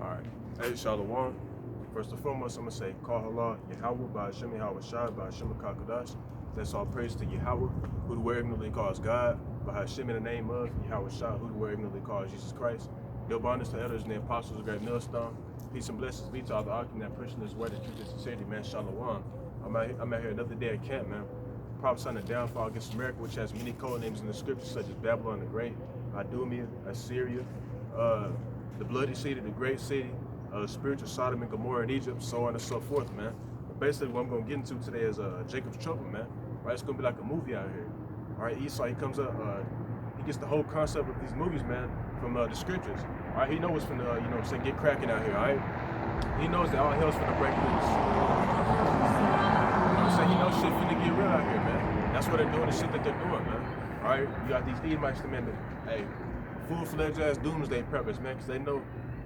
Alright. Hey, Shalom. First and foremost, I'm going to say, Call Allah, Yahweh, by Hashem, Yahweh Shai, by Hashem, Kakadash. That's all praise to Yahweh, who the word ignorantly calls God, by Hashem, in the name of Yahweh Shai, who the word ignorantly calls Jesus Christ. Your bondage to elders and the apostles of great millstone. Peace and blessings be to all the Akim that pushing this word of truth and sincerity, man. Shalom. I'm out here another day at camp, man. Prophesying the downfall against America, which has many code names in the scriptures, such as Babylon the Great, Idumea, Assyria, the bloody city, the great city, spiritual Sodom and Gomorrah in Egypt, so on and so forth, man. But basically, what I'm going to get into today is Jacob's trouble, man. Right, it's going to be like a movie out here. All right, Esau, he comes up, he gets the whole concept of these movies, man, from the scriptures. All right, he knows from the, you know what I'm saying, get cracking out here, all right? He knows that all hell's finna break loose. You know what I'm saying? He knows shit finna get real out here, man. That's what they're doing, the shit that they're doing, man. All right, you got these Edomites, man, hey, full-fledged ass doomsday preppers, man, because they know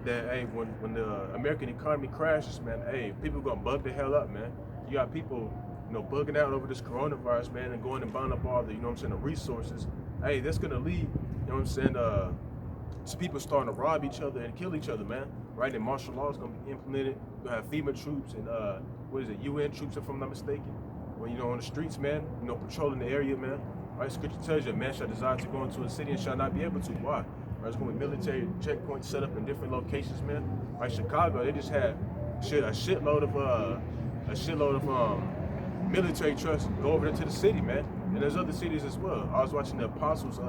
that, hey, when the American economy crashes, man, hey, people gonna bug the hell up, man. You got people, you know, bugging out over this coronavirus, man, and going and buying up all the, you know what I'm saying, the resources. Hey, that's gonna lead, you know what I'm saying, to people starting to rob each other and kill each other, man. Right? And martial law is gonna be implemented. You'll have FEMA troops and what is it, UN troops, if I'm not mistaken. When you know on the streets, man, you know, patrolling the area, man. Right? Scripture tells you, a man shall desire to go into a city and shall not be able to. Why? Right? There's gonna be military checkpoints set up in different locations, man. Right? Chicago, they just had a shitload of military trucks go over there to the city, man. And there's other cities as well. I was watching the Apostles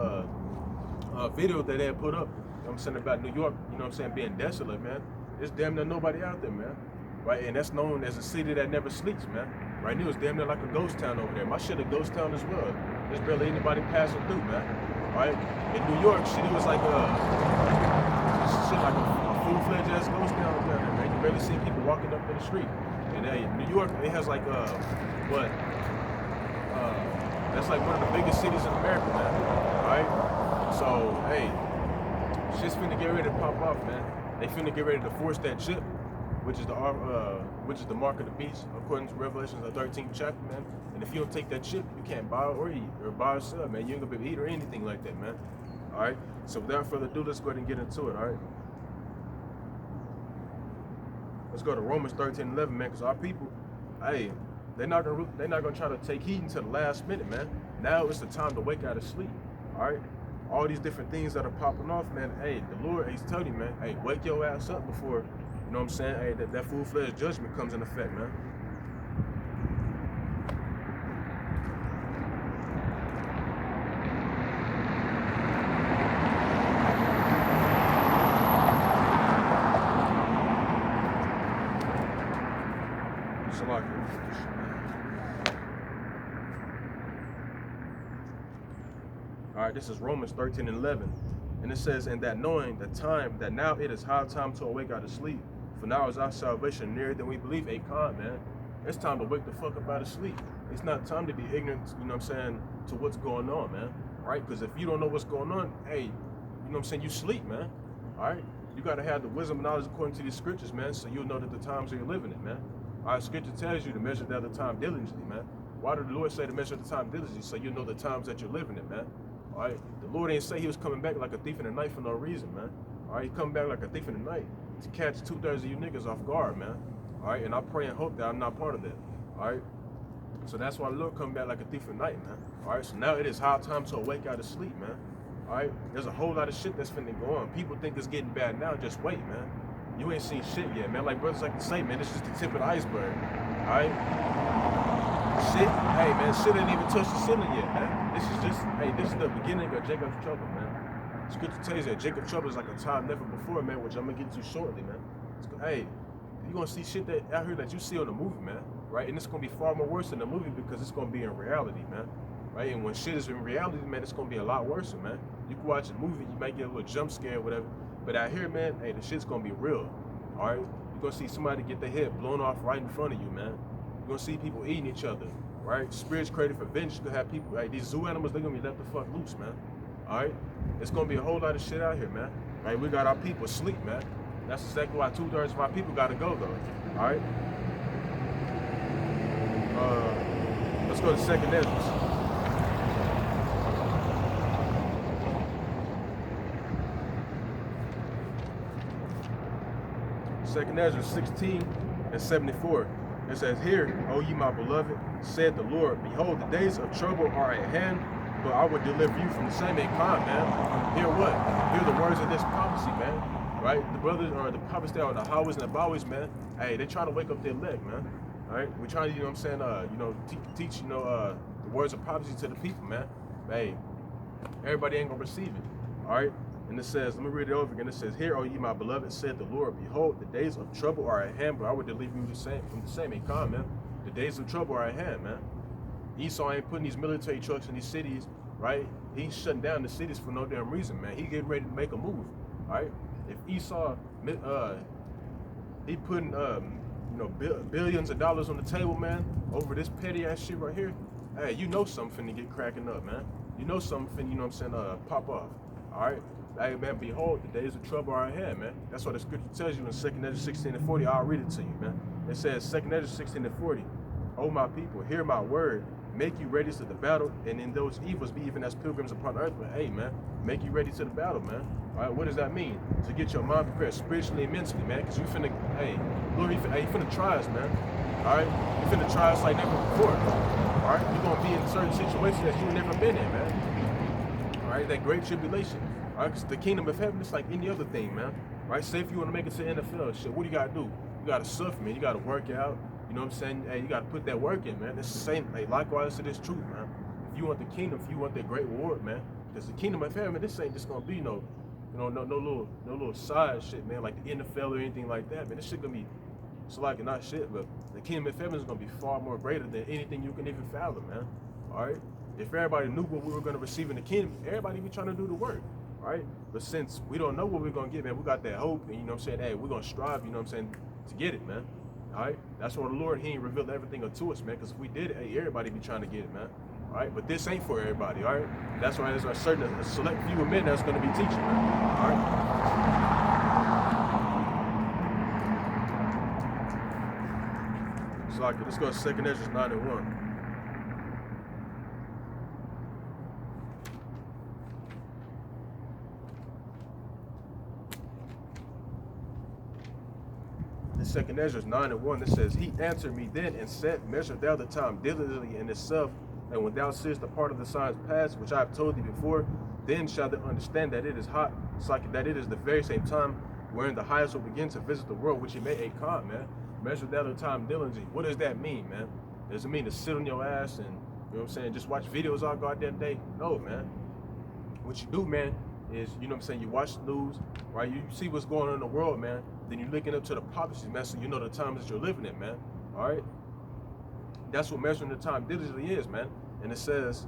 video that they had put up, you know what I'm saying, about New York, you know what I'm saying, being desolate, man. There's damn near nobody out there, man. Right? And that's known as a city that never sleeps, man. Right? It was damn near like a ghost town over there. My shit a ghost town as well. There's barely anybody passing through, man. Right? In New York, shit, it was like a full-fledged ass ghost town down there, man. You barely see people walking up in the street. And hey, New York, it has like that's like one of the biggest cities in America, man. Right? So, hey, shit's finna get ready to pop off, man. They finna get ready to force that chip, which is the mark of the beast, according to Revelations, the 13th chapter, man. And if you don't take that chip, you can't buy or eat, or buy or sell, man. You ain't gonna be able to eat or anything like that, man. All right. So without further ado, let's go ahead and get into it. All right. Let's go to Romans 13:11, man. Because our people, hey, they're not gonna try to take heed until the last minute, man. Now it's the time to wake out of sleep. All right. All these different things that are popping off, man. Hey, the Lord, he's telling you, man, hey, wake your ass up before, you know what I'm saying, hey, that full-fledged judgment comes in effect, man. All right, this is Romans 13:11. And it says, and that knowing the time, that now it is high time to awake out of sleep. For now is our salvation nearer than we believe. Man. It's time to wake the fuck up out of sleep. It's not time to be ignorant, you know what I'm saying, to what's going on, man. Right? Because if you don't know what's going on, hey, you know what I'm saying, you sleep, man. All right? You got to have the wisdom and knowledge according to these scriptures, man, so you'll know that the times that you're living in, man. All right, scripture tells you to measure the time diligently, man. Why did the Lord say to measure the time diligently? So you know the times that you're living in, man. All right, the Lord ain't say he was coming back like a thief in the night for no reason, man. All right, he coming back like a thief in the night to catch 2/3 of you niggas off guard, man. All right, and I pray and hope that I'm not part of that. All right, so that's why the Lord coming back like a thief in the night, man. All right, so now it is high time to awake out of sleep, man. All right, there's a whole lot of shit that's finna go on. People think it's getting bad now. Just wait, man. You ain't seen shit yet, man. Like brothers like to say, man, this is the tip of the iceberg. All right, shit, hey, man, shit ain't even touched the ceiling yet, man. This is just, hey, this is the beginning of Jacob's trouble, man. Scripture tells you that Jacob's trouble is like a time never before, man, which I'm gonna get to shortly, man. Hey, you're gonna see shit that out here that you see on the movie, man, right? And it's gonna be far more worse than the movie because it's gonna be in reality, man, right? And when shit is in reality, man, it's gonna be a lot worse, man. You can watch a movie, you might get a little jump scare or whatever, but out here, man, hey, the shit's gonna be real, all right? You're gonna see somebody get their head blown off right in front of you, man. You're gonna see people eating each other. Right? Spirits created for vengeance. You're gonna have people, right? These zoo animals, they're gonna be left the fuck loose, man. All right? It's gonna be a whole lot of shit out here, man. Right? We got our people asleep, man. That's exactly why 2/3 of our people gotta go, though. All right? Let's go to 2nd Ezra. 2 Ezra 16 and 74. It says, "Hear, O ye my beloved, said the Lord, behold, the days of trouble are at hand, but I will deliver you from the same kind, man." Hear what? Hear the words of this prophecy, man. Right? The brothers or the prophets that are the highways and the byways, man. Hey, they trying to wake up their leg, man. All right? We're trying to, you know what I'm saying, teach, the words of prophecy to the people, man. Hey, everybody ain't gonna receive it. All right? And it says, let me read it over again. It says, "Hear, O ye my beloved, said the Lord, behold, the days of trouble are at hand, but I will deliver you from the same kind, man." The days of trouble are at hand, man. Esau ain't putting these military trucks in these cities, right? He's shutting down the cities for no damn reason, man. He getting ready to make a move, all right? If Esau, he putting, billions of dollars on the table, man, over this petty ass shit right here, hey, you know something finna get cracking up, man. You know something finna, pop off, all right? Hey, man, behold, the days of trouble are at hand, man. That's what the scripture tells you in 2 Ezra 16 and 40. I'll read it to you, man. It says, 2 Ezra 16 and 40, "O my people, hear my word, make you ready to the battle, and in those evils be even as pilgrims upon earth." But hey, man, make you ready to the battle, man. All right, what does that mean? To get your mind prepared spiritually and mentally, man, because you finna, hey, Lord, you finna try us, man. All right, you finna try us like never before. All right, you're gonna be in certain situations that you've never been in, man. All right, that great tribulation. All right, because the kingdom of heaven is like any other thing, man. Right, say if you want to make it to the NFL, shit, what do you gotta do? You gotta suffer, man. You gotta work out. You know what I'm saying? Hey, you gotta put that work in, man. It's the same. Hey, likewise to this truth, man. If you want the kingdom, if you want that great reward, man, because the kingdom of heaven, this ain't just gonna be no little side shit, man, like the NFL or anything like that, man. This shit gonna be, it's like not shit, but the kingdom of heaven is gonna be far more greater than anything you can even fathom, man. All right. If everybody knew what we were gonna receive in the kingdom, everybody be trying to do the work. Right? But since we don't know what we're gonna get, man, we got that hope, and you know what I'm saying, hey, we're gonna strive, you know what I'm saying, to get it, man. All right? That's why the Lord, he ain't revealed everything unto us, man, because if we did it, hey, everybody be trying to get it, man. All right? But this ain't for everybody, all right? That's why there's a select few of men that's gonna be teaching, man. All right? So like, let's go to 2 Ezra 9 and 1. In 2 Ezra 9 and 1, it says, "He answered me then and said, Measure thou the time diligently in itself, and when thou seest the part of the signs past, which I have told thee before, then shalt thou understand that it is hot, it's like that it is the very same time wherein the highest will begin to visit the world, which he may a con, man." Measure thou the time diligently. What does that mean, man? Does it mean to sit on your ass and, you know what I'm saying, just watch videos all goddamn day? No, man. What you do, man, is, you know what I'm saying, you watch the news, right? You see what's going on in the world, man. Then you're looking up to the prophecies, man, so you know the times that you're living in, man. All right? That's what measuring the time diligently is, man. And it says,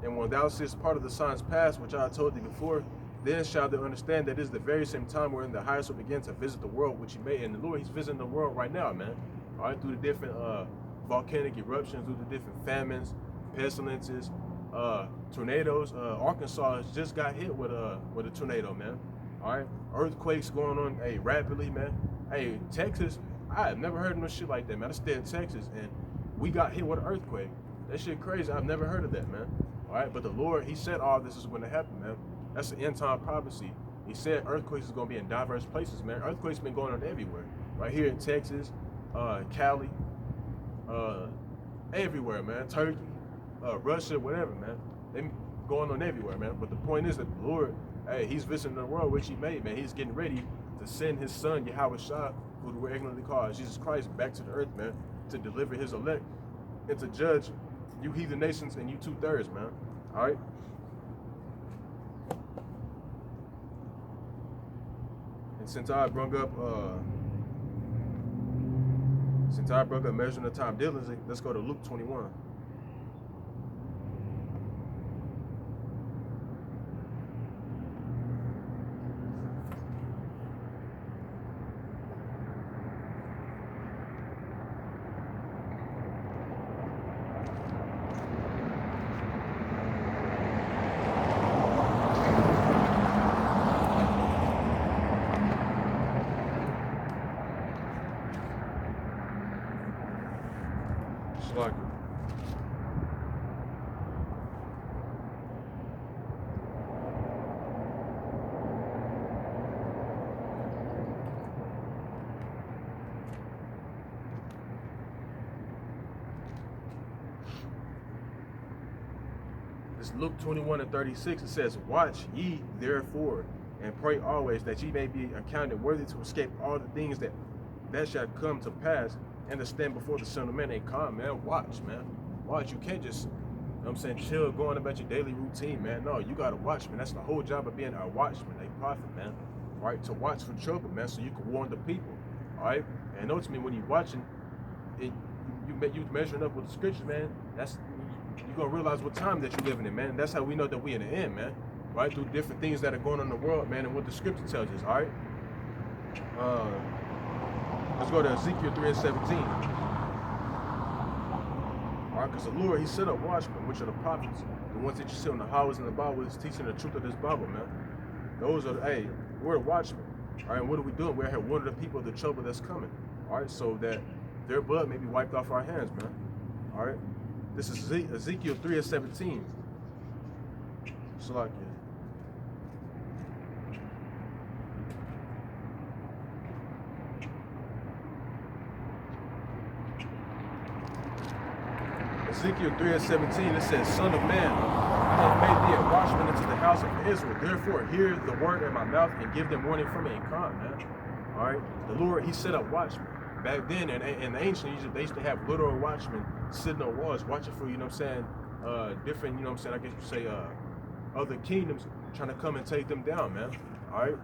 "And when thou seest part of the signs past, which I have told thee before, then shalt thou understand that it is the very same time wherein the highest will begin to visit the world, which he made." And the Lord, he's visiting the world right now, man. All right? Through the different volcanic eruptions, through the different famines, pestilences, tornadoes. Arkansas has just got hit with a tornado, man. All right, earthquakes going on, hey, rapidly, man. Hey, Texas, I have never heard of no shit like that, man. I stay in Texas, and we got hit with an earthquake. That shit crazy. I've never heard of that, man. All right, but the Lord, he said all this is going to happen, man. That's the end time prophecy. He said earthquakes is going to be in diverse places, man. Earthquakes been going on everywhere. Right here in Texas, Cali, everywhere, man. Turkey, Russia, whatever, man. They going on everywhere, man. But the point is that the Lord, hey, he's visiting the world, which he made, man. He's getting ready to send his son, Yahweh Shah, who we're ignorantly called Jesus Christ, back to the earth, man, to deliver his elect and to judge you heathen nations and you 2/3, man. All right? And since I brought up measuring the time diligently, let's go to Luke 21. Like, It's Luke 21:36. It says, "Watch ye therefore, and pray always, that ye may be accounted worthy to escape all the things that shall come to pass, and to stand before the Son of Man." Hey, calm, man. Watch, man. Watch. You can't just, you know what I'm saying, chill, going about your daily routine, man. No, you gotta watch, man. That's the whole job of being a watchman, a prophet, man. All right, to watch for trouble, man, so you can warn the people. All right, and notice me, when you're watching, you measuring up with the scriptures, man. That's, you're gonna realize what time that you're living in, man. That's how we know that we in the end, man. Right, through different things that are going on in the world, man, and what the scripture tells us. All right, let's go to Ezekiel 3:17. All right, because the Lord, He set up watchmen, which are the prophets, the ones that you see on the highways and the byways, teaching the truth of this Bible, man. Those are we're the watchmen. All right, and what are we doing? We're here warning the people of the trouble that's coming. All right, so that their blood may be wiped off our hands, man. All right, this is Ezekiel 3:17. Salakia. Ezekiel 3:17, it says, "Son of man, I have made thee a watchman into the house of Israel. Therefore, hear the word in my mouth and give them warning from me." And come, man. All right, the Lord, He set up watchmen. Back then, in the ancient Egypt, they used to have literal watchmen sitting on walls watching for, you know what I'm saying, different, you know what I'm saying, I guess you say, other kingdoms trying to come and take them down, man. All right,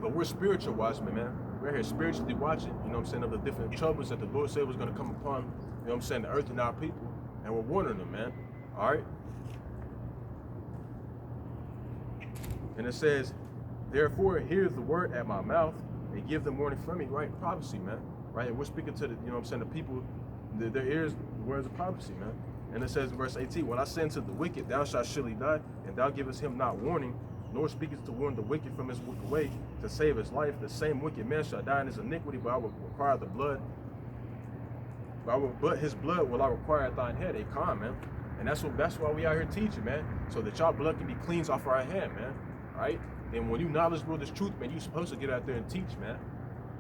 but we're spiritual watchmen, man. We're here spiritually watching, you know what I'm saying, of the different troubles that the Lord said was going to come upon, you know what I'm saying, the earth and our people. And we're warning them, man. All right. And it says, "Therefore, hear the word at my mouth and give them warning from me." Right? Prophecy, man. Right? And we're speaking to the, you know what I'm saying, the people, their ears, the words of prophecy, man. And it says in verse 18, "When I say unto the wicked, thou shalt surely die, and thou givest him not warning, nor speakest to warn the wicked from his wicked way, to save his life, the same wicked man shall die in his iniquity, but I will require the blood. But his blood will I require at thine head." A calm, man. And that's why we out here teaching, man. So that y'all blood can be cleansed off our hand, man. All right? And when you knowledgeable this truth, man, you supposed to get out there and teach, man.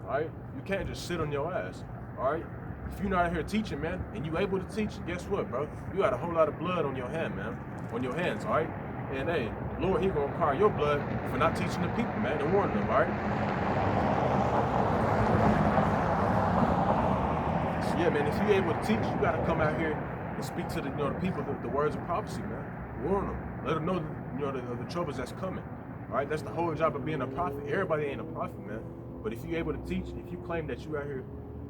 All right? You can't just sit on your ass. All right? If you're not out here teaching, man, and you able to teach, guess what, bro? You got a whole lot of blood on your hand, man. On your hands, all right? And hey, the Lord, He gonna require your blood for not teaching the people, man, and warning them, all right? Yeah, man, if you're able to teach, you got to come out here and speak to the, you know, the people, the words of prophecy, man. Warn them. Let them know, you know, the troubles that's coming. All right, that's the whole job of being a prophet. Everybody ain't a prophet, man. But if you're able to teach, if you claim that you out here,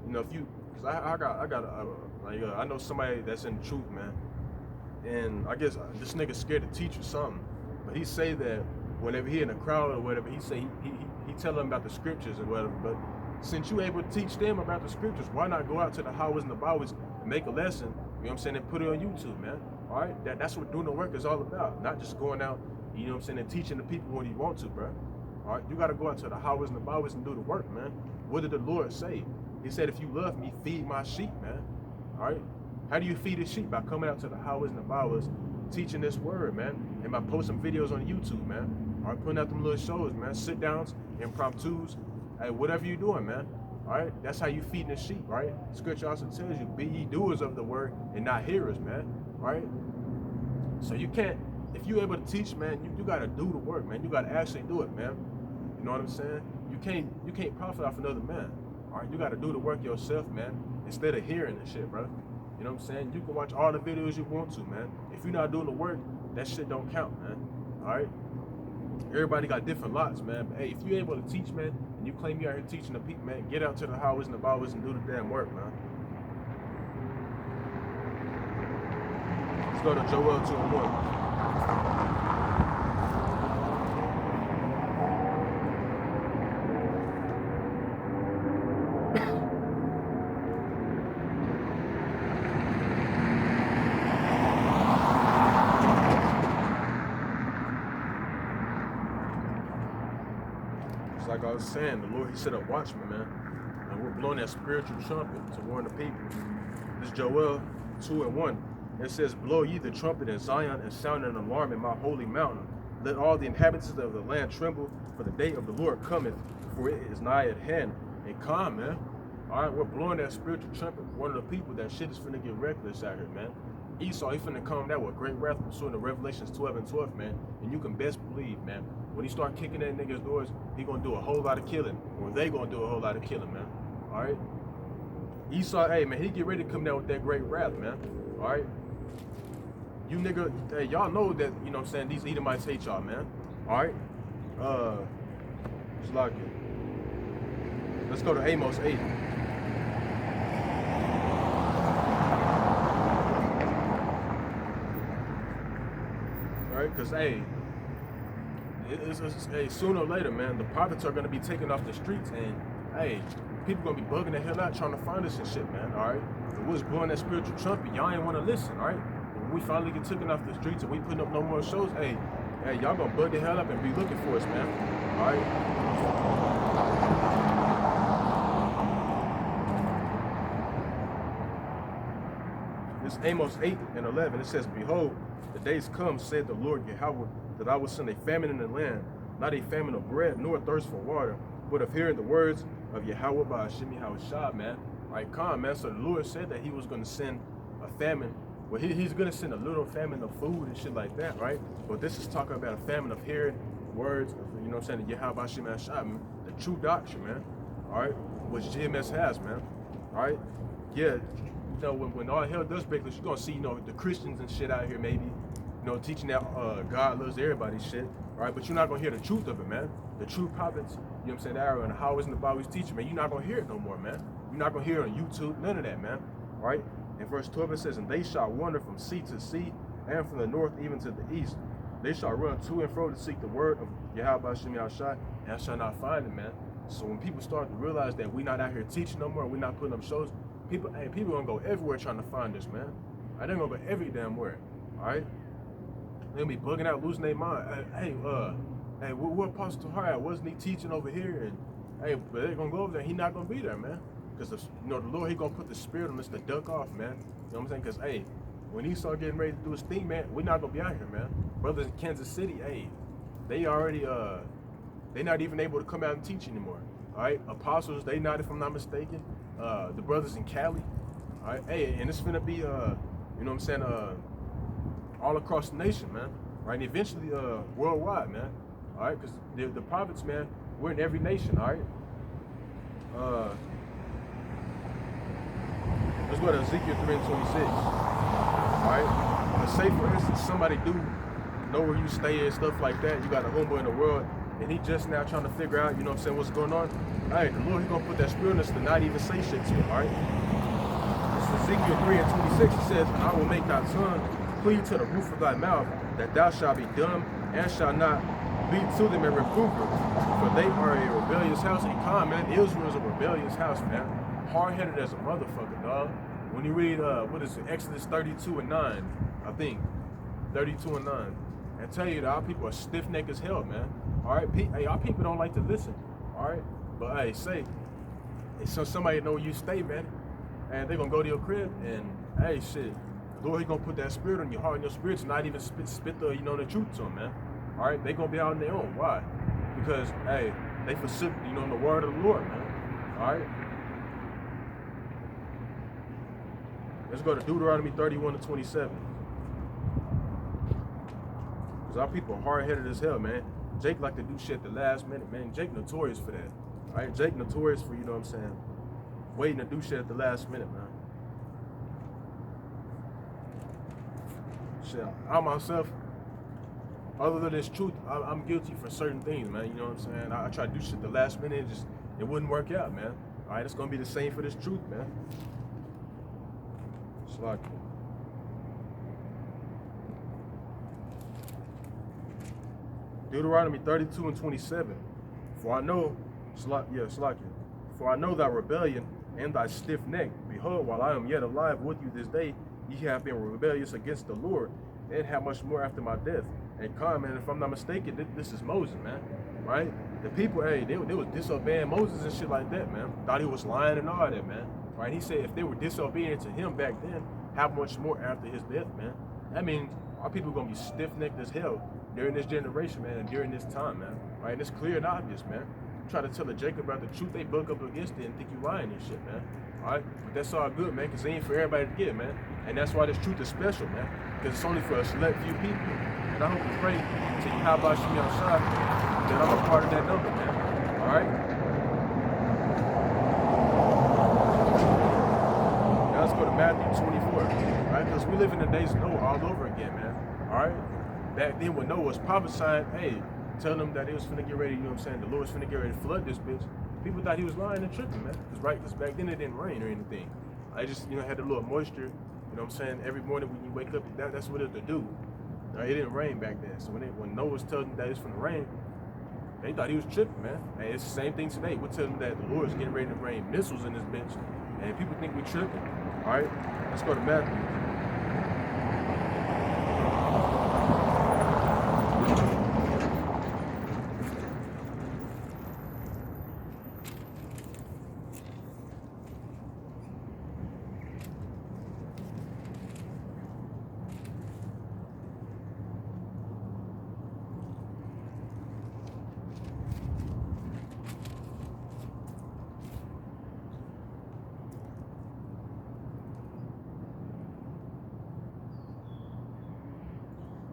you know, if you, because I know somebody that's in the truth, man. And I guess this nigga's scared to teach or something. But he say that whenever he in a crowd or whatever, he say he tell them about the scriptures or whatever. But since you able to teach them about the scriptures, why not go out to the highways and the byways and make a lesson, you know what I'm saying, and put it on YouTube, man? All right? That's what doing the work is all about. Not just going out, you know what I'm saying, and teaching the people when you want to, bro. All right? You got to go out to the highways and the byways and do the work, man. What did the Lord say? He said, "If you love me, feed my sheep," man. All right? How do you feed his sheep? By coming out to the highways and the byways, teaching this word, man. And by posting videos on YouTube, man. All right? Putting out them little shows, man. Sit-downs, impromptus, hey, whatever you're doing, man. All right, that's how you feeding the sheep, right? Scripture also tells you, "Be ye doers of the word and not hearers," man. Right? So you can't, if you're able to teach, man, you gotta do the work, man. You gotta actually do it, man. You know what I'm saying? You can't profit off another man. All right, you gotta do the work yourself, man. Instead of hearing the shit, bro. You know what I'm saying? You can watch all the videos you want to, man. If you're not doing the work, that shit don't count, man. All right. Everybody got different lots, man. But hey, if you're able to teach, man, and you claim you out here teaching the people, man, get out to the highways and the byways and do the damn work, man. Let's go to Joel 2:1. Like I was saying, the Lord, He set up watchmen, man. And we're blowing that spiritual trumpet to warn the people. This is Joel 2:1. It says, "Blow ye the trumpet in Zion and sound an alarm in my holy mountain. Let all the inhabitants of the land tremble, for the day of the Lord cometh, for it is nigh at hand." And calm, man. All right, we're blowing that spiritual trumpet, warning the people that shit is finna get reckless out here, man. Esau, he finna come down with great wrath pursuing the Revelations 12 and 12, man. And you can best believe, man, when he start kicking at niggas' doors, he gonna do a whole lot of killing, or they gonna do a whole lot of killing, man. All right. Esau, hey man, he get ready to come down with that great wrath, man. All right. You nigga, hey, y'all know that, you know what I'm saying, these Edomites hate y'all, man. All right. It's like it. Let's go to Amos 8. All right, because, hey, hey, sooner or later, man, the prophets are going to be taken off the streets, and, hey, people going to be bugging the hell out trying to find us and shit, man, all right? It was blowing that spiritual trumpet. Y'all ain't want to listen, all right? When we finally get taken off the streets and we putting up no more shows, hey, y'all going to bug the hell up and be looking for us, man, all right? This Amos 8 and 11, it says, Behold, the days come, said the Lord Yahweh, that I will send a famine in the land, not a famine of bread, nor a thirst for water, but of hearing the words of Yahweh by Hashem Yahushua, man. Right, calm, man. So the Lord said that he was going to send a famine. Well, he's going to send a little famine of food and shit like that, right? But this is talking about a famine of hearing words, you know what I'm saying, Yahweh by Hashem Yahushua, man. The true doctrine, man. All right, which GMS has, man. All right, yeah. You know, when all hell does break loose, you're going to see, you know, the Christians and shit out here maybe, you know, teaching that God loves everybody shit, all right? But you're not going to hear the truth of it, man. The true prophets, you know what I'm saying, that are in the highways and the byways teaching, man, you're not going to hear it no more, man. You're not going to hear it on YouTube, none of that, man, all right? In verse 12 it says, And they shall wander from sea to sea, and from the north even to the east. They shall run to and fro to seek the word of Yahweh Hashem Yahushua, and shall not find it, man. So when people start to realize that we're not out here teaching no more, we're not putting up shows, people gonna go everywhere trying to find us, man. They're gonna go every damn where, all right? They'll be bugging out, losing their mind. Hey, where Apostle Tahar wasn't he teaching over here? And hey, but they're gonna go over there. He not gonna be there, man. Because you know the Lord, he gonna put the spirit on us to duck off, man. You know what I'm saying? Because hey, when he start getting ready to do his thing, man, we're not gonna be out here, man. Brothers in Kansas City, hey, they already they not even able to come out and teach anymore. All right, apostles, they not, if I'm not mistaken. The brothers in Cali, all right, hey, and it's finna be you know what I'm saying, all across the nation, man, right, and eventually worldwide, man, all right, because the prophets, man, we're in every nation, all right. Let's go to Ezekiel 3 and 26, all right. But say for instance somebody do know where you stay and stuff like that, you got a homeboy in the world, and he just now trying to figure out, you know what I'm saying, what's going on. All right, the Lord, he gonna put that spirit in us to not even say shit to him, all right? This is Ezekiel 3 and 26, it says, And I will make thy tongue cleave to the roof of thy mouth, that thou shalt be dumb, and shalt not be to them and reprove them. For they are a rebellious house. And come, man, Israel is a rebellious house, man. Hard-headed as a motherfucker, dog. When you read, what is it, Exodus 32 and 9, I think, 32 and 9, and tell you that our people are stiff-necked as hell, man. All right, hey, our people don't like to listen, all right? But hey, say, so somebody know where you stay, man, and they gonna go to your crib, and hey, shit, the Lord, he gonna put that spirit on your heart and your spirit to not even spit the, you know, the truth to them, man. All right, they gonna be out on their own. Why? Because hey, they forsook, you know, the word of the Lord, man. All right. Let's go to Deuteronomy 31 to 27. Because our people are hard-headed as hell, man. Jake like to do shit at the last minute, man. Jake notorious for that. All right, Jake notorious for, you know what I'm saying, waiting to do shit at the last minute, man. Shit, I myself, other than this truth, I'm guilty for certain things, man. You know what I'm saying? I try to do shit at the last minute, it wouldn't work out, man. All right, it's gonna be the same for this truth, man. It's like Deuteronomy 32 and 27. For I know, for I know thy rebellion and thy stiff neck. Behold, while I am yet alive with you this day, ye have been rebellious against the Lord, and how much more after my death. And come, man, if I'm not mistaken, this is Moses, man. Right? The people, hey, they was disobeying Moses and shit like that, man. Thought he was lying and all that, man. Right? He said if they were disobedient to him back then, how much more after his death, man? That means our people are gonna be stiff-necked as hell during this generation, man, and during this time, man. Right? And it's clear and obvious, man. Try to tell a Jacob about the truth, they bug up against it and think you lying and shit, man. All right, but that's all good, man, because it ain't for everybody to get, man. And that's why this truth is special, man, because it's only for a select few people. And I hope and pray to you, how about you outside, that I'm a part of that number, man. All right. Now let's go to Matthew 24, all right, because we live in the days of Noah all over again, man. All right. Back then when Noah was prophesying, hey, telling them that he was finna get ready, you know what I'm saying, the Lord's finna get ready to flood this bitch. People thought he was lying and tripping, man. Because back then it didn't rain or anything. I just, had a little moisture, you know what I'm saying, every morning when you wake up, that's what it to do. It didn't rain back then. So when Noah was telling them that it's finna rain, they thought he was tripping, man. And it's the same thing today. We're telling them that the Lord's getting ready to rain missiles in this bitch. And people think we tripping. All right, let's go to Matthew.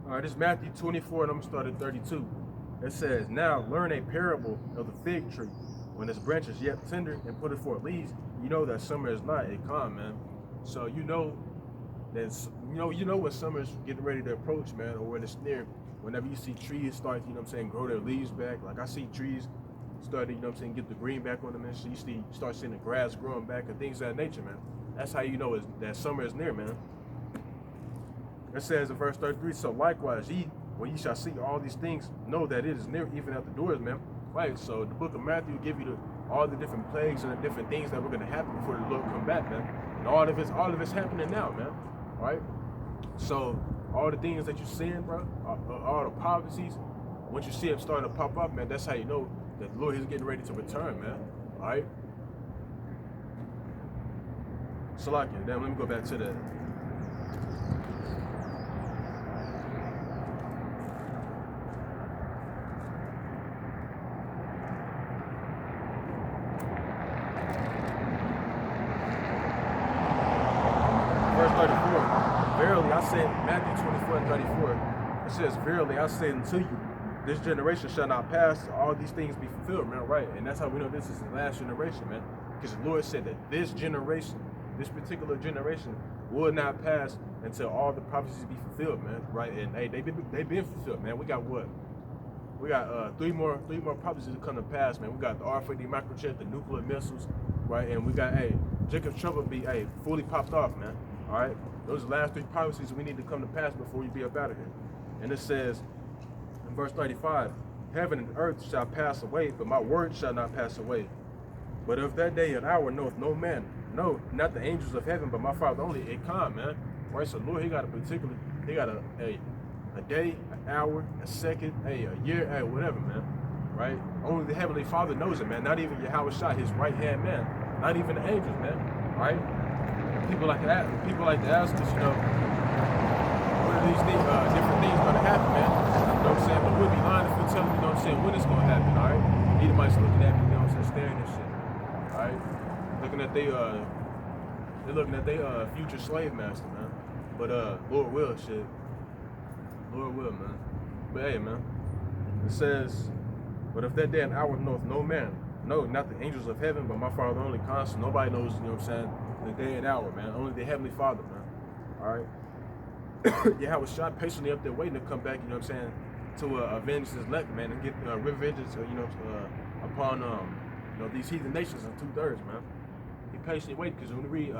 All right, this is Matthew 24, and I'm going to start at 32. It says, now learn a parable of the fig tree. When its branch is yet tender and put it forth leaves, you know that summer is nigh. It come, man. So you know that, when summer is getting ready to approach, man, or when it's near. Whenever you see trees start, grow their leaves back. Like I see trees starting, get the green back on them, and so you start seeing the grass growing back and things of that nature, man. That's how you know that summer is near, man. It says in verse 33, so likewise ye, when ye shall see all these things, know that it is near, even at the doors, man. Right, so the book of Matthew will give you all the different plagues and the different things that were going to happen before the Lord come back, man. And all of it's happening now, man. Right? So all the things that you're seeing, bro, all the prophecies, once you see them starting to pop up, man, that's how you know that the Lord is getting ready to return, man. All right? So like it. Then let me go back to the verse 34. Verily I say, Matthew 24 and 34, it says, verily I say unto you, this generation shall not pass, all these things be fulfilled, man, right? And that's how we know this is the last generation, man. Because the Lord said that this particular generation will not pass until all the prophecies be fulfilled, man, right? And hey, they've been fulfilled, man. We got what? We got three more prophecies to come to pass, man. We got the RFID microchip, the nuclear missiles, right? And we got, Jacob's trouble be, fully popped off, man. All right? Those are the last three prophecies we need to come to pass before we be up out of here. And it says in verse 35, heaven and earth shall pass away, but my word shall not pass away. But of that day and hour knoweth no man, no, not the angels of heaven, but my Father only. It come, man. Right? So Lord, he got a day, an hour, a second, a year, whatever, man. Right? Only the Heavenly Father knows it, man. Not even Yahweh Shai, his right hand man. Not even the angels, man. Right? People like to ask us, what are these things, different things gonna happen, man? You know what I'm saying? But we'll be lying if we tell them, when it's gonna happen, all right? Edomites looking at me, staring and shit. All right? They're looking at their future slave master, man. But Lord will, shit. Lord will, man. But hey, man, it says, but if that day and hour knoweth no man, no, not the angels of heaven, but my Father only constant. Nobody knows, the day and hour, man. Only the Heavenly Father, man. All right? Yahweh Shai patiently up there waiting to come back, to avenge his elect, man, and get revengeance, upon, these heathen nations in 2/3, man. He patiently waiting, because when we read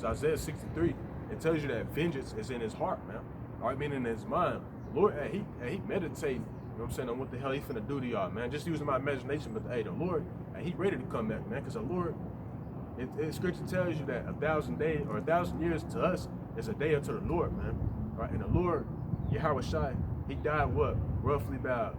Isaiah 63, it tells you that vengeance is in his heart, man. All right, meaning in his mind. The Lord, he meditating, on what the hell he finna do to y'all, man. Just using my imagination, but the Lord, he ready to come back, man, because the Lord, Scripture tells you that 1,000 days or 1,000 years to us is a day unto the Lord, man. Right? And the Lord, Yahweh Shai, he died roughly about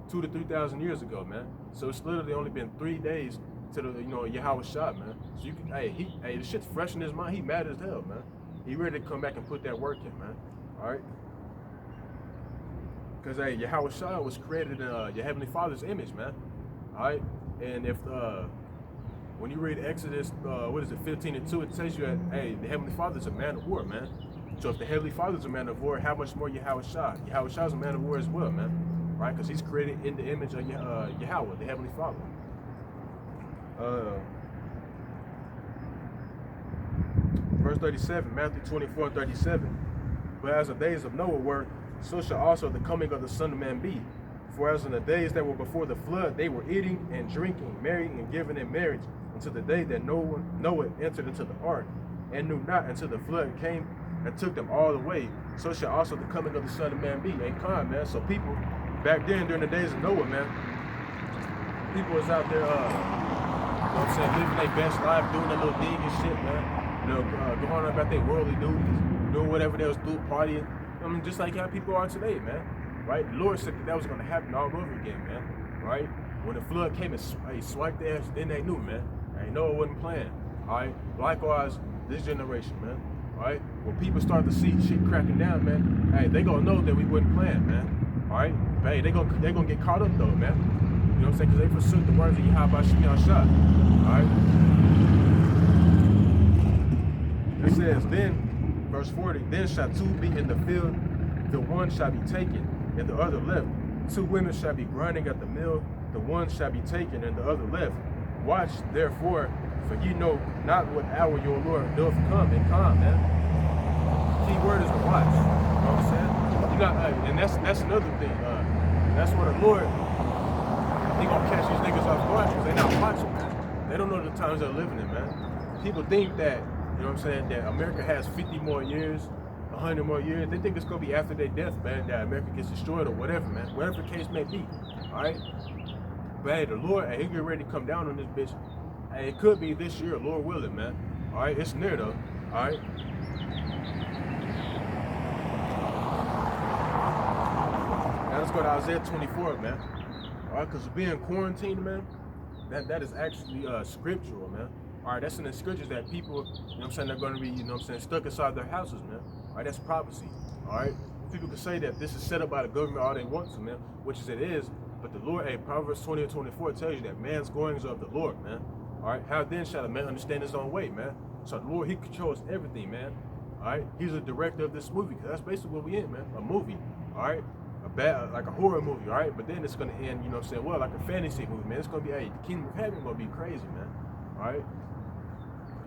2,000 to 3,000 years ago, man. So it's literally only been 3 days to the Yahweh Shai, man. So you can the shit's fresh in his mind. He mad as hell, man. He ready to come back and put that work in, man. All right. Because Yahweh Shai was created in your Heavenly Father's image, man. All right. And if when you read Exodus, 15:2, it tells you that, hey, the Heavenly Father is a man of war, man. So if the Heavenly Father is a man of war, how much more Yahweh Shai? Yahweh Shai is a man of war as well, man. Right? Because he's created in the image of Yahweh, the Heavenly Father. Verse 37, Matthew 24:37. But as the days of Noah were, so shall also the coming of the Son of Man be. For as in the days that were before the flood, they were eating and drinking, marrying and giving in marriage, until the day that Noah entered into the ark, and knew not until the flood came and took them all away. So shall also the coming of the Son of Man be. Ain't kind, man. So people, back then, during the days of Noah, man, people was out there, you know what I'm saying, living their best life, doing their little thing and shit, man. You know, going on about their worldly duties, doing whatever they was doing, partying. I mean, just like how people are today, man. Right? The Lord said that was going to happen all over again, man. Right? When the flood came and swiped their ass, then they knew, man. They know it wasn't playing. All right? Likewise, this generation, man. All right? When people start to see shit cracking down, man, hey, they gonna know that we wasn't playing, man. All right? But hey, they gonna get caught up though, man. You know what I'm saying? Because they forsook the words of Yahweh Shai. All right? It says, then, verse 40, then shall two be in the field, the one shall be taken, and the other left. Two women shall be grinding at the mill, the one shall be taken, and the other left. Watch, therefore, for ye know not what hour your Lord doth come and come, man. Key word is to watch. You know what I'm saying? You got, and that's another thing. That's what the Lord, he gonna catch these niggas off guard because they not watching, man. They don't know the times they're living in, man. People think that, you know what I'm saying, that America has 50 more years, 100 more years. They think it's gonna be after their death, man, that America gets destroyed or whatever, man. Whatever the case may be, all right? But hey, the Lord, hey, he get ready to come down on this bitch. Hey, it could be this year, Lord willing, man. All right, it's near though, all right? Now let's go to Isaiah 24, man. All right, because being quarantined, man, that is actually scriptural, man. All right, that's in the scriptures that people, you know what I'm saying, they're going to be, you know what I'm saying, stuck inside their houses, man. All right, that's prophecy, all right? People can say that this is set up by the government all they want to, man, which is it is, but the Lord, hey, Proverbs 20 and 24 tells you that man's goings are of the Lord, man. All right, how then shall a man understand his own way, man? So the Lord, he controls everything, man. All right, he's the director of this movie, because that's basically what we in, man, a movie, all right? Like a horror movie, all right? But then it's going to end, you know what I'm saying, well, like a fantasy movie, man. It's going to be, hey, the kingdom of heaven going to be crazy, man, all right?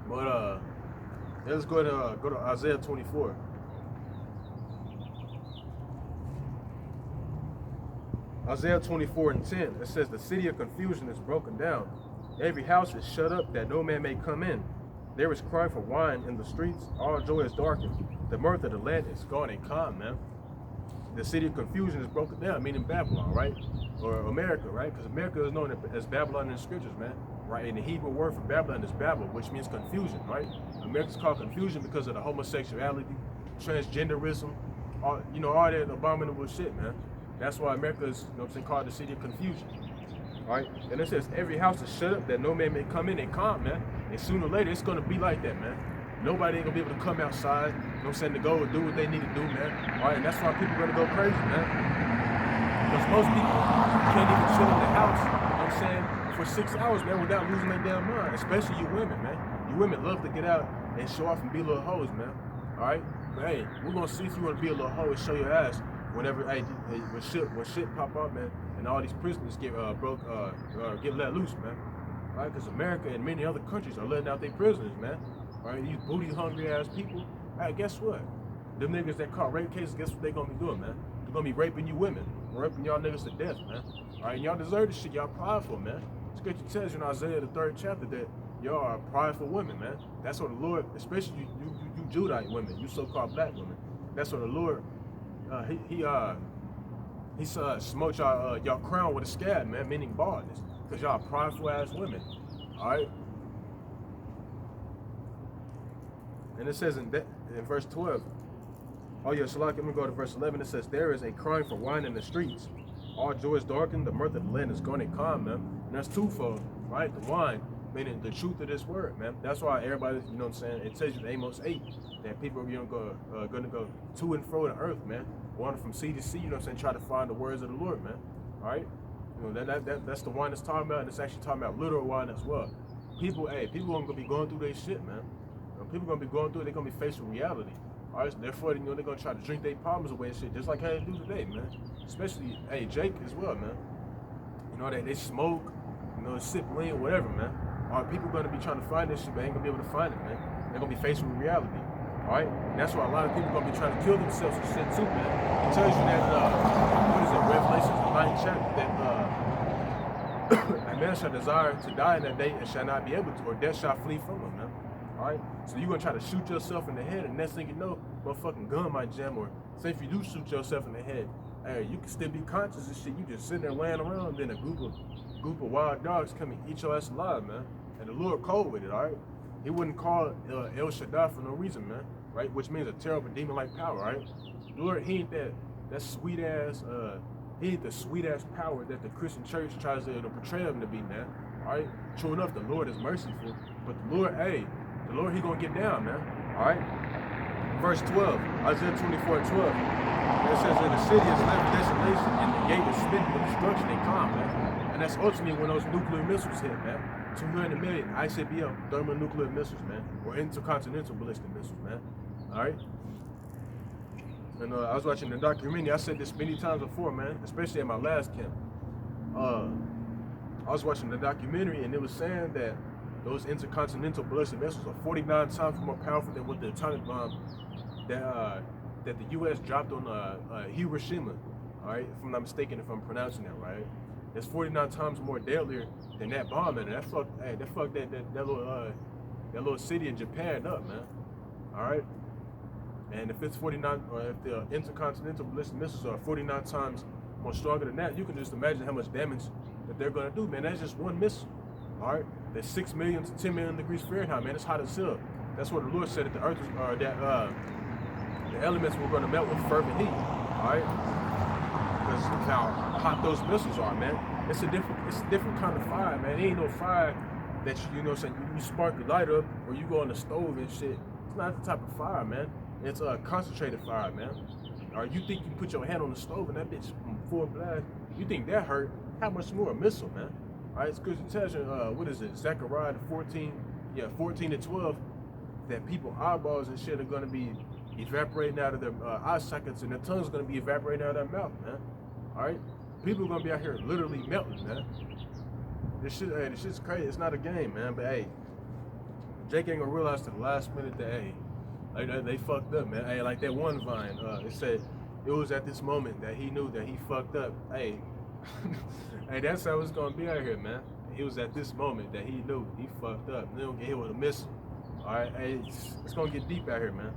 But let's go to Isaiah 24. Isaiah 24 and 10. It says, the city of confusion is broken down. Every house is shut up that no man may come in. There is cry for wine in the streets. All joy is darkened. The mirth of the land is gone and calm, man. The city of confusion is broken down, meaning Babylon, right? Or America, right? Because America is known as Babylon in the scriptures, man. Right? And the Hebrew word for Babylon is Babel, which means confusion, right? America's called confusion because of the homosexuality, transgenderism, all that abominable shit, man. That's why America is, you know what I'm saying, called the city of confusion. All right? And it says every house is shut up that no man may come in and calm, man. And sooner or later, it's going to be like that, man. Nobody ain't going to be able to come outside, you know what I'm saying, to go and do what they need to do, man. All right? And that's why people are going to go crazy, man. Because most people can't even chill in the house, you know what I'm saying, for 6 hours, man, without losing their damn mind. Especially you women, man. You women love to get out and show off and be little hoes, man. All right? But hey, we're going to see if you want to be a little hoe and show your ass whenever, hey, when shit pop up, man, and all these prisoners get get let loose, man. All right? Because America and many other countries are letting out their prisoners, man. All right? These booty-hungry ass people. All right, guess what? Them niggas that caught rape cases, guess what they going to be doing, man? They're going to be raping you women. Raping y'all niggas to death, man. All right, and y'all deserve this shit. Y'all prideful, man. Scripture tells you in Isaiah the 3rd chapter that y'all are prideful women, man. That's what the Lord, especially you Judite women, you so-called black women. That's what the Lord, he smote y'all crown with a scab, man, meaning baldness, because y'all prideful ass women. All right. And it says in verse 12. Oh yeah, Shalak, let me go to verse 11. It says, there is a crying for wine in the streets. All joy is darkened, the mirth of the land is gone and calm, man. And that's twofold, right? The wine, meaning the truth of this word, man. That's why everybody, you know what I'm saying, it tells you in Amos 8 that people are gonna go to and fro the earth, man. Wandering from sea to sea, you know what I'm saying, try to find the words of the Lord, man. All right? You know, that's the wine it's talking about, and it's actually talking about literal wine as well. people gonna be going through their shit, man. People gonna be going through it. They're gonna be faced with reality. All right, so therefore, they're gonna try to drink their problems away and shit, just like how they do today, man. Especially, Jake as well, man. They smoke, sip lean, whatever, man. All right, people gonna be trying to find this shit, but ain't gonna be able to find it, man. They're gonna be faced with reality. All right, and that's why a lot of people gonna be trying to kill themselves and shit too, man. It tells you that what is it, Revelations, the 9th chapter, that a man shall desire to die in that day and shall not be able to, or death shall flee from him, man. All right, so you're gonna try to shoot yourself in the head, and next thing you know, motherfucking gun might jam, or say if you do shoot yourself in the head, hey, you can still be conscious and shit. You just sitting there laying around, then a group of wild dogs come and eat your ass alive, man. And the Lord cold with it, all right? He wouldn't call El Shaddai for no reason, man, right? Which means a terrible demon-like power, right? The Lord, he ain't that sweet ass, he ain't the sweet ass power that the Christian church tries to portray him to be, man. All right? True enough, the Lord is merciful, but the Lord, he gonna get down, man. All right? Verse 12, Isaiah 24:12. It says that the city is left desolation and the gate is smitten with destruction and calm, man. And that's ultimately when those nuclear missiles hit, man. 200 million ICBM thermonuclear missiles, man, or intercontinental ballistic missiles, man. All right. And I was watching the documentary. I said this many times before, man, especially at my last camp. I was watching the documentary, and it was saying that those intercontinental ballistic missiles are 49 times more powerful than what the atomic bomb that the U.S. dropped on Hiroshima. All right, if I'm not mistaken, if I'm pronouncing that right. It's 49 times more deadlier than that bomb, man. That fucked that little city in Japan up, man. All right. And if it's 49, or if the intercontinental ballistic missiles are 49 times more stronger than that, you can just imagine how much damage that they're gonna do, man. That's just one missile. All right. That's 6 million to 10 million degrees Fahrenheit, man. It's hot as hell. That's what the Lord said that the earth was, the elements were gonna melt with fervent heat. All right. Because how hot those missiles are, man. It's a different kind of fire, man. It ain't no fire that you spark a light up or you go on the stove and shit. It's not the type of fire, man. It's a concentrated fire, man. Or you think you put your hand on the stove and that bitch full blast, you think that hurt? How much more a missile, man? All right, it's because it tells you, what is it, Zechariah 14:12, that people eyeballs and shit are gonna be evaporating out of their eye sockets, and their tongue's gonna be evaporating out of their mouth, man. All right, people are gonna be out here literally melting, man. This shit's crazy. It's not a game, man. But hey, Jake ain't gonna realize to the last minute that they fucked up, man. Hey, like that one vine, it said it was at this moment that he knew that he fucked up. Hey, hey, that's how it's gonna be out here, man. It was at this moment that he knew he fucked up. They don't get hit with a missile. All right, hey, it's gonna get deep out here, man.